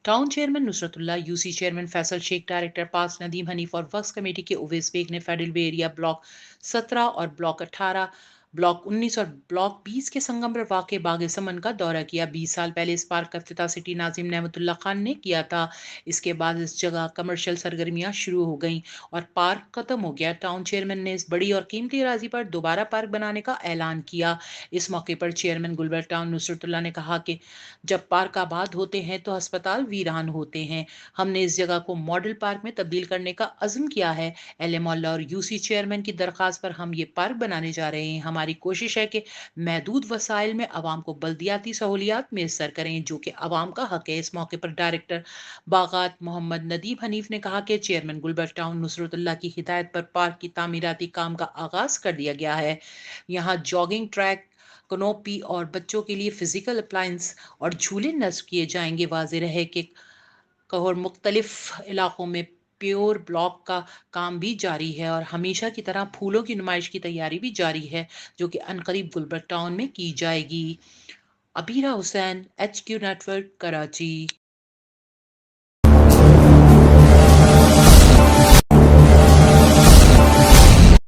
Town chairman Nusratullah, UC chairman Faisal Sheikh, director पास नदीम हनीफ और Waqf committee के उवैस बेग ने फेडरल बे एरिया ब्लॉक 17 और ब्लॉक 18, ब्लॉक 19 और ब्लॉक 20 के संगम पर वाक़ बाग समन का दौरा किया। 20 साल पहले इस पार्क का इफ्तिताह सिटी नाजिम नेमतुल्ला खान ने किया था। इसके बाद इस जगह कमर्शियल सरगर्मियां शुरू हो गईं और पार्क खत्म हो गया। टाउन चेयरमैन ने इस बड़ी और कीमती अराजी पर दोबारा पार्क बनाने का ऐलान किया। इस मौके पर चेयरमैन गुलबर्ग टाउन नुसरतुल्ला ने कहा कि जब पार्क आबाद होते हैं तो अस्पताल वीरान होते हैं। हमने इस जगह को मॉडल पार्क में तब्दील करने का अज़्म किया है। एल मोल्ला और यूसी चेयरमैन की दरख्वास्त पर हम ये पार्क बनाने जा रहे हैं। हमारी कोशिश है कि महदूद वसाइल में आवाम को बल्दियाती सहूलियात मैसर करें जो कि आवाम का हक है। इस मौके पर डायरेक्टर बागात मोहम्मद नदीम हनीफ ने कहा कि चेयरमैन गुलबर्ग टाउन नुसरतुल्ला की हिदायत पर पार्क की तामीराती काम का आगाज कर दिया गया है। यहाँ जॉगिंग ट्रैक, कनोपी और बच्चों के लिए फिजिकल अप्लायंस और झूले नस्ब किए जाएंगे। वाज़ेह रहे कि कहर मुख्तलिफ इलाकों में प्योर ब्लॉक का काम भी जारी है और हमेशा की तरह फूलों की नुमाइश की तैयारी भी जारी है जो कि अनकरीब गुलबर्ग टाउन में की जाएगी। Abira Hussain, HQ network, Karachi.